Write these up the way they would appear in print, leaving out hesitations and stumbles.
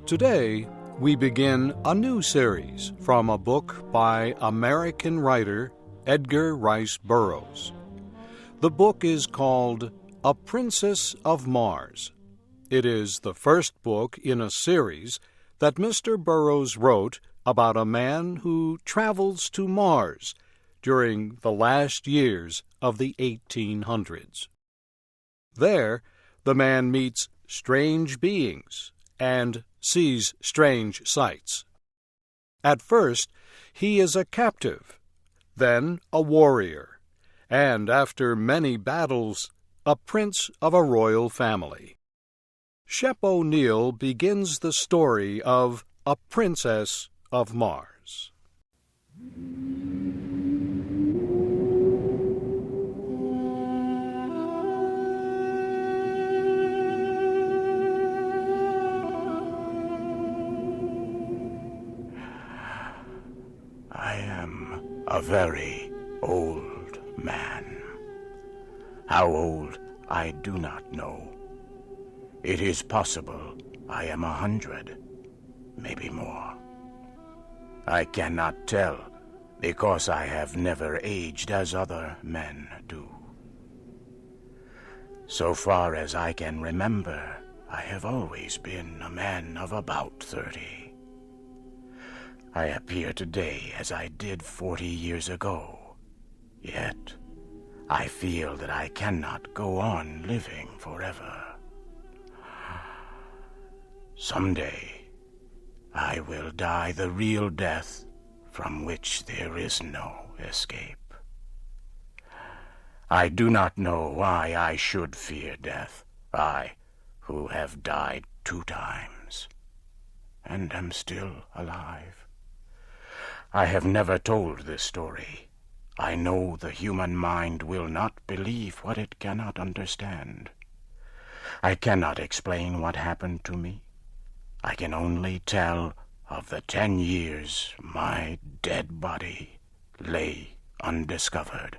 Today, we begin a new series from a book by American writer Edgar Rice Burroughs. The book is called A Princess of Mars. It is the first book in a series that Mr. Burroughs wrote about a man who travels to Mars during the last years of the 1800s. There, the man meets strange beings and sees strange sights. At first, he is a captive, then a warrior, and after many battles, a prince of a royal family. Shep O'Neal begins the story of A Princess of Mars. I am a very old man. How old, I do not know. It is possible I am 100, maybe more. I cannot tell, because I have never aged as other men do. So far as I can remember, I have always been a man of about 30. I appear today as I did 40 years ago, yet I feel that I cannot go on living forever. Someday, I will die the real death from which there is no escape. I do not know why I should fear death, I who have died 2 times, and am still alive. I have never told this story. I know the human mind will not believe what it cannot understand. I cannot explain what happened to me. I can only tell of the 10 years my dead body lay undiscovered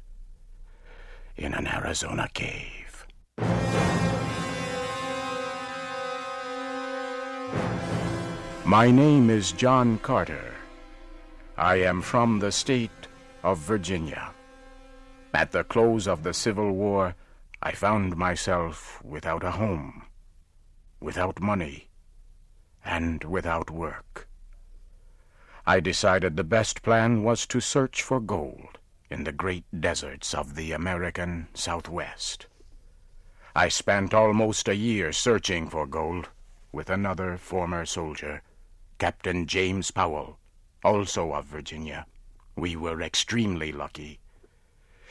in an Arizona cave. My name is John Carter. I am from the state of Virginia. At the close of the Civil War, I found myself without a home, without money, and without work. I decided the best plan was to search for gold in the great deserts of the American Southwest. I spent almost a year searching for gold with another former soldier, Captain James Powell, also of Virginia. We were extremely lucky.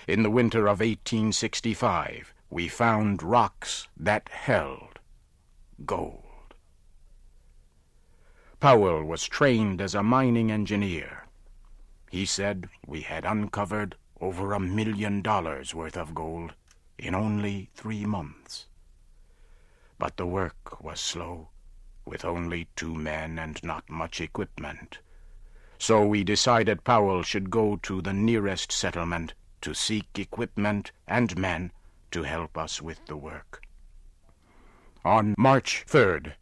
In the winter of 1865, we found rocks that held gold. Powell was trained as a mining engineer. He said we had uncovered over $1 million worth of gold in only 3 months. But the work was slow, with only 2 men and not much equipment. So we decided Powell should go to the nearest settlement to seek equipment and men to help us with the work. On March 3rd,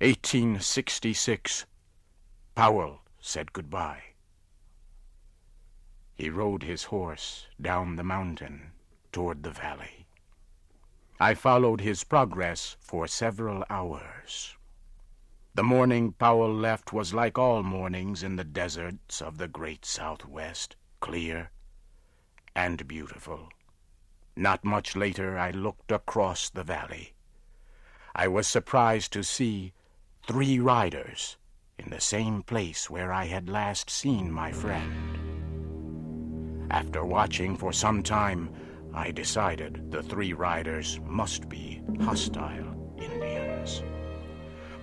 1866, Powell said goodbye. He rode his horse down the mountain toward the valley. I followed his progress for several hours. The morning Powell left was like all mornings in the deserts of the great Southwest, clear and beautiful. Not much later, I looked across the valley. I was surprised to see 3 riders in the same place where I had last seen my friend. After watching for some time, I decided the 3 riders must be hostile Indians.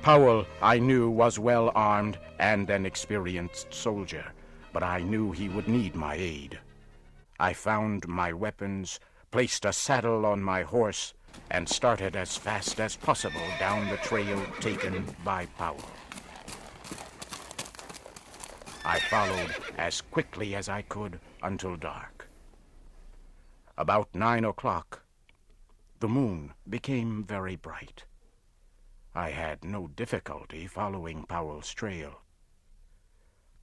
Powell, I knew, was well armed and an experienced soldier, but I knew he would need my aid. I found my weapons, placed a saddle on my horse, and started as fast as possible down the trail taken by Powell. I followed as quickly as I could until dark. About 9 o'clock, the moon became very bright. I had no difficulty following Powell's trail.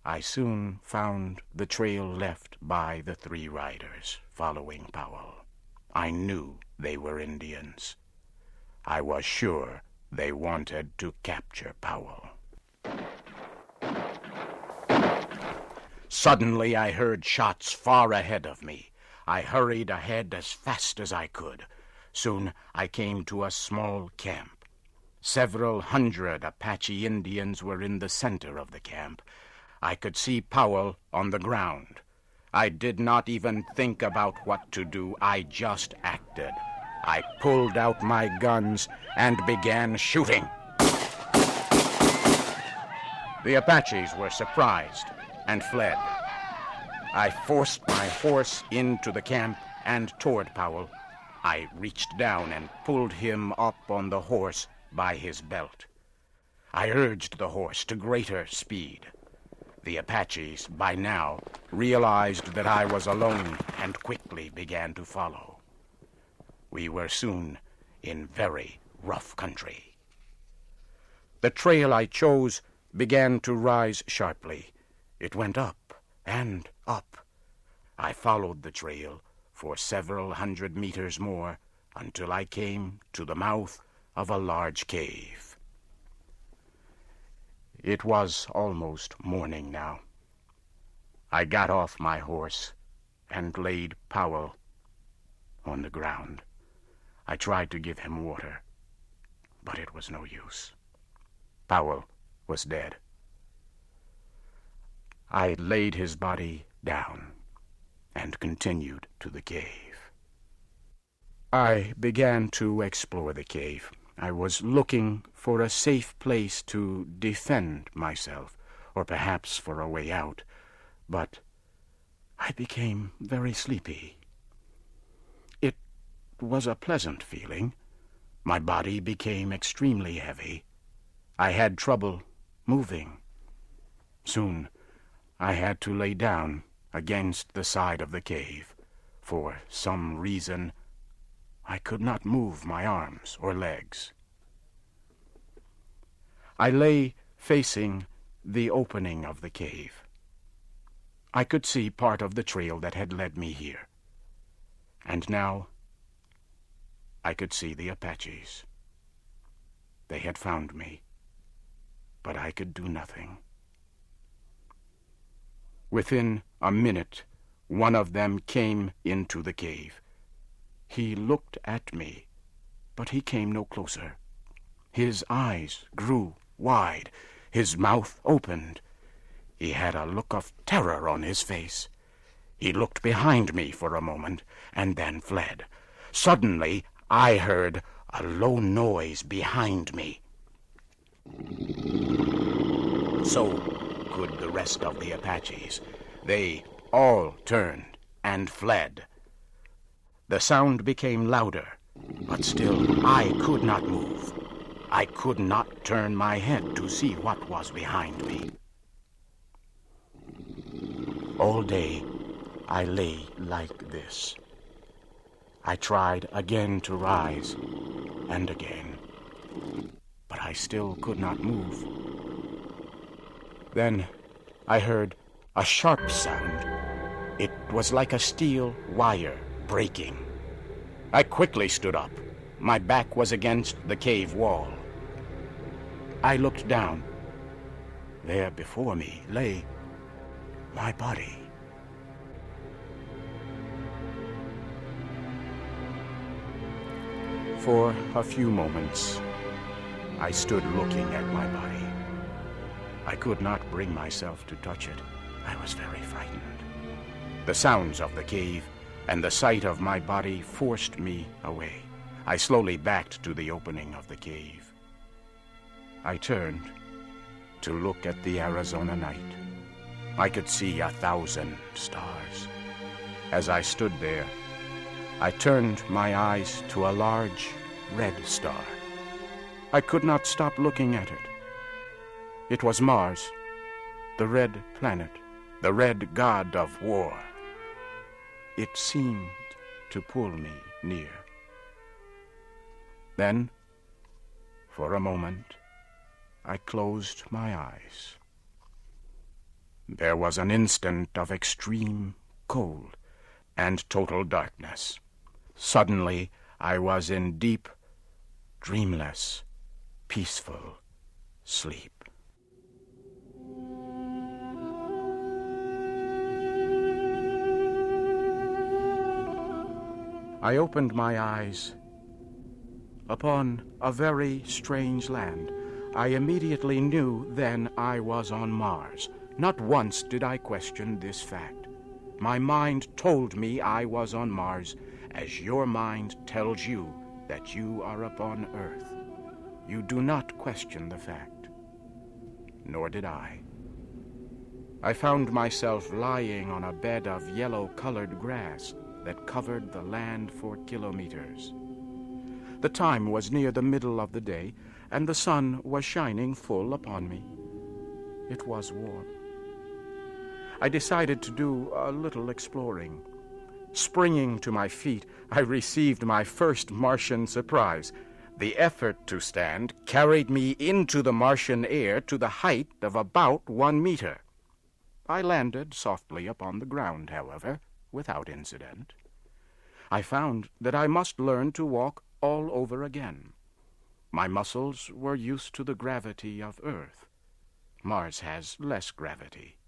I soon found the trail left by the 3 riders following Powell. I knew they were Indians. I was sure they wanted to capture Powell. Suddenly I heard shots far ahead of me. I hurried ahead as fast as I could. Soon I came to a small camp. Several hundred Apache Indians were in the center of the camp. I could see Powell on the ground. I did not even think about what to do. I just acted. I pulled out my guns and began shooting. The Apaches were surprised and fled. I forced my horse into the camp and toward Powell. I reached down and pulled him up on the horse by his belt. I urged the horse to greater speed. The Apaches, by now, realized that I was alone and quickly began to follow. We were soon in very rough country. The trail I chose began to rise sharply. It went up and up. I followed the trail for several hundred meters more until I came to the mouth of a large cave. It was almost morning now. I got off my horse and laid Powell on the ground. I tried to give him water, but it was no use. Powell was dead. I laid his body down and continued to the cave. I began to explore the cave. I was looking for a safe place to defend myself, or perhaps for a way out, but I became very sleepy. It was a pleasant feeling. My body became extremely heavy. I had trouble moving. Soon I had to lay down against the side of the cave. For some reason, I could not move my arms or legs. I lay facing the opening of the cave. I could see part of the trail that had led me here. And now I could see the Apaches. They had found me, but I could do nothing. Within a minute, one of them came into the cave. He looked at me, but he came no closer. His eyes grew wide. His mouth opened. He had a look of terror on his face. He looked behind me for a moment and then fled. Suddenly, I heard a low noise behind me. So could the rest of the Apaches. They all turned and fled. The sound became louder, but still I could not move. I could not turn my head to see what was behind me. All day I lay like this. I tried again to rise and again, but I still could not move. Then I heard a sharp sound. It was like a steel wire breaking. I quickly stood up. My back was against the cave wall. I looked down. There before me lay my body. For a few moments, I stood looking at my body. I could not bring myself to touch it. I was very frightened. The sounds of the cave and the sight of my body forced me away. I slowly backed to the opening of the cave. I turned to look at the Arizona night. I could see 1,000 stars. As I stood there, I turned my eyes to a large red star. I could not stop looking at it. It was Mars, the red planet, the red god of war. It seemed to pull me near. Then, For a moment, I closed my eyes. There was an instant of extreme cold and total darkness. Suddenly, I was in deep, dreamless, peaceful sleep. I opened my eyes upon a very strange land. I immediately knew then I was on Mars. Not once did I question this fact. My mind told me I was on Mars, as your mind tells you that you are upon Earth. You do not question the fact. Nor did I. I found myself lying on a bed of yellow-colored grass that covered the land for kilometers. The time was near the middle of the day, and the sun was shining full upon me. It was warm. I decided to do a little exploring. Springing to my feet, I received my first Martian surprise. The effort to stand carried me into the Martian air to the height of about 1 meter. I landed softly upon the ground, however, without incident. I found that I must learn to walk all over again. My muscles were used to the gravity of Earth. Mars has less gravity.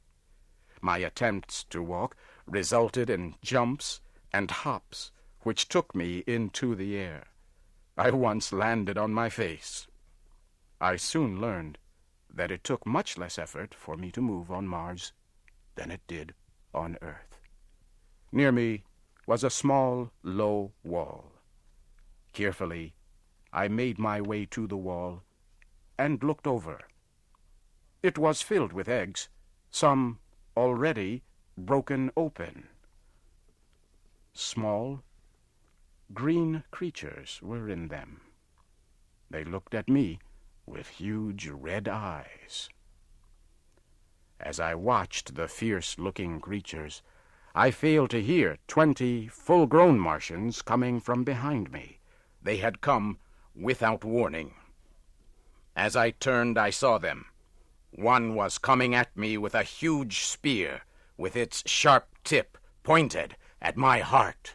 My attempts to walk resulted in jumps and hops, which took me into the air. I once landed on my face. I soon learned that it took much less effort for me to move on Mars than it did on Earth. Near me was a small, low wall. Carefully, I made my way to the wall and looked over. It was filled with eggs, some already broken open. Small, green creatures were in them. They looked at me with huge red eyes. As I watched the fierce-looking creatures, I failed to hear 20 full-grown Martians coming from behind me. They had come without warning. As I turned, I saw them. One was coming at me with a huge spear, with its sharp tip pointed at my heart.